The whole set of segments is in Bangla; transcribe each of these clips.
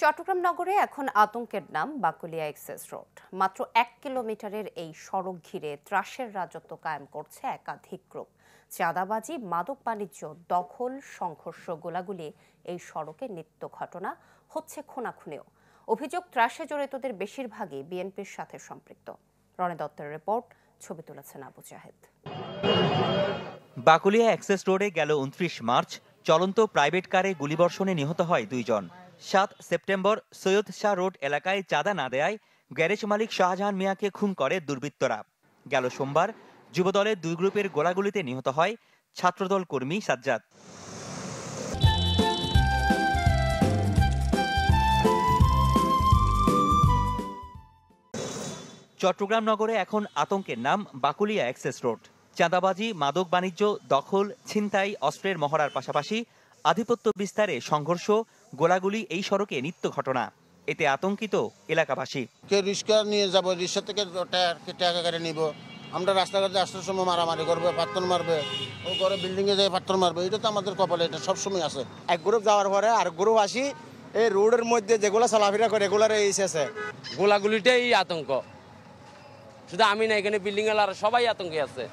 চট্টগ্রাম নগরে এখন আতঙ্কের নাম বাকলিয়া এক্সেস রোড। মাত্র 1 কিলোমিটারের এই সড়ক ঘিরে ত্রাসের রাজত্ব কায়েম করছে একাধিক গ্রুপ। চাঁদাবাজি, মাদক বাণিজ্য, দখল, সংঘর্ষ, গোলাগুলি এই সড়কে নিত্য ঘটনা, হচ্ছে খুনাখুনিও। অভিযোগ, ত্রাসে জড়িতদের বেশিরভাগই বিএনপির সাথে সম্পৃক্ত। রনি দত্তের রিপোর্ট, ছবি তুলেছেন আবু জাহেদ। বাকলিয়া অ্যাক্সেস রোডে গেল 29 মার্চ চলন্ত প্রাইভেট কারে গুলিবর্ষণে নিহত হয় 2 জন। 7 সেপ্টেম্বর সৈয়দ শাহ রোড এলাকায় চাঁদা না দেয়ায় গ্যারেজ মালিক শাহজাহান মিয়াকে খুন করে দুর্বৃত্তরা। গেল সোমবার যুবদলের 2 গ্রুপের গোলাগুলিতে নিহত হয় ছাত্রদল কর্মী সাজ্জাদ। চট্টগ্রাম নগরে এখন আতঙ্কের নাম বাকলিয়া অ্যাক্সেস রোড। চাঁদাবাজি, মাদক বাণিজ্য, দখল, ছিনতাই, অস্ত্রের মহড়ার পাশাপাশি আধিপত্য বিস্তারে সংঘর্ষ, গোলাগুলি এই সড়কে নিত্য ঘটনা। এতে আতঙ্কিত এলাকাবাসী। কে রিক্সা নিয়ে যাব, রিক্সা থেকে টাকা কেটে নিব, আমরা রাস্তাঘাটে আসার সময় মারামারি করবে, পাথর মারবে, ও ঘরে বিল্ডিংয়ে যেয়ে পাথর মারবে। এটা তো আমাদের কপালে, এটা সবসময় আছে। এক গ্রুপ যাওয়ার পরে আর গ্রুপ আসি এই রোডের মধ্যে যেগুলো চলাফেরা করে এগুলার এসেছে গোলাগুলিটাই আতঙ্ক। শুধু আমি না, এখানে বিল্ডিং এলাকার সবাই আতঙ্কে আছে।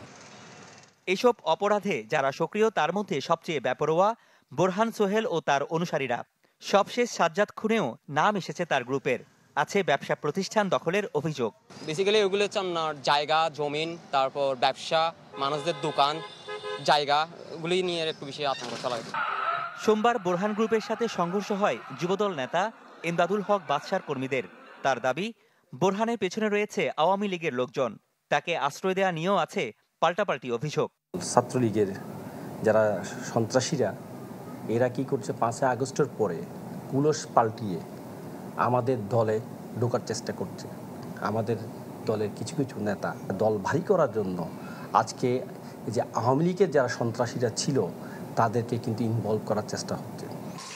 এসব অপরাধে যারা সক্রিয় তার মধ্যে সবচেয়ে বেপরোয়া বোরহান সোহেল ও তার অনুসারীরা। সবশেষ সাজ্জাদ খুনেও নাম এসেছে তার গ্রুপের। আছে ব্যবসা প্রতিষ্ঠান দখলের অভিযোগ। বেসিক্যালি ওগুলো হচ্ছে আপনার জায়গা, জমিন, তারপর ব্যবসা, মানুষদের দোকান, জায়গাগুলি নিয়ে একটু বেশি আতঙ্ক চালায়। সোমবার বোরহান গ্রুপের সাথে সংঘর্ষ হয় যুবদল নেতা এমদাদুল হক বাদশার কর্মীদের। তার দাবি, বোরহানের পেছনে রয়েছে আওয়ামী লীগের লোকজন। তাকে আশ্রয় দেওয়া নিয়েও আছে পাল্টাপাল্টি অভিযোগ। ছাত্রলীগের যারা সন্ত্রাসীরা এরা কি করছে, 5 আগস্টের পরে কুলস পাল্টিয়ে আমাদের দলে ঢোকার চেষ্টা করছে। আমাদের দলের কিছু কিছু নেতা দল ভারী করার জন্য আজকে যে আওয়ামী লীগের যারা সন্ত্রাসীরা ছিল তাদেরকে কিন্তু ইনভলভ করার চেষ্টা হচ্ছে।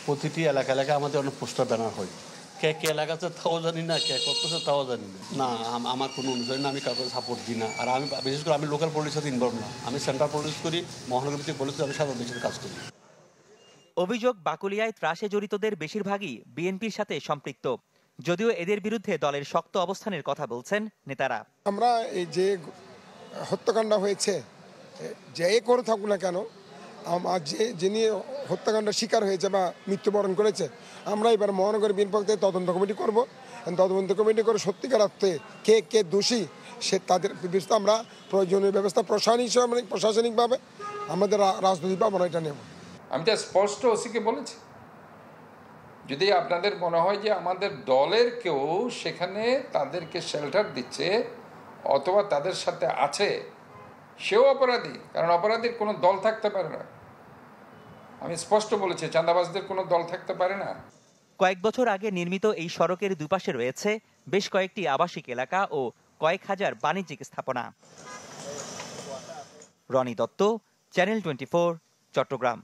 প্রতিটি এলাকা এলাকায় আমাদের অনেক পোস্টার ব্যানার হয়। কে এলাকাতে তাও জানি না, কে করতেছে তাও জানি না। আমার কোনো অনুযায়ী না, আমি কাউকে সাপোর্ট দিই না। আর আমি বিশেষ করে আমি লোকাল পলিটিক্সের সাথে ইনভলভ না। আমি সেন্ট্রাল পলিটিক্স করি, মহানগর ভিত্তিক পলিটিক্স, আমি সাধারণ দেশের কাজ করি। অভিযোগ, বাকলিয়ায় ত্রাসে জড়িতদের বেশিরভাগই বিএনপির সাথে সম্পৃক্ত। যদিও এদের বিরুদ্ধে দলের শক্ত অবস্থানের কথা বলছেন নেতারা। আমরা এই যে হত্যাকাণ্ড হয়েছে, যে করে থাকুক না কেন, যিনি হত্যাকাণ্ডের শিকার হয়েছে বা মৃত্যুবরণ করেছে, আমরা এবার মহানগর বিএনপি থেকে তদন্ত কমিটি করব। তদন্ত কমিটি করে সত্যিকার অর্থে কে দোষী সে তাদের বিরুদ্ধে আমরা প্রয়োজনীয় ব্যবস্থা প্রশাসনিকভাবে আমাদের রাজনৈতিকভাবে আমরা এটা নেব। আমি তো স্পষ্ট ওসিকে বলেছি, যদি আপনাদের মনে হয় যে আমাদের দলের কেউ সেখানে তাদেরকে শেল্টার দিচ্ছে অথবা তাদের সাথে আছে, সেও অপরাধী। কারণ অপরাধীর কোনো দল থাকতে পারে না। আমি স্পষ্ট বলেছি, চাঁদাবাজদের কোনো দল থাকতে পারে না। কয়েক বছর আগে নির্মিত এই সড়কের দুপাশে রয়েছে বেশ কয়েকটি আবাসিক এলাকা ও কয়েক হাজার বাণিজ্যিক স্থাপনা। রনি দত্ত, চ্যানেল 24, চট্টগ্রাম।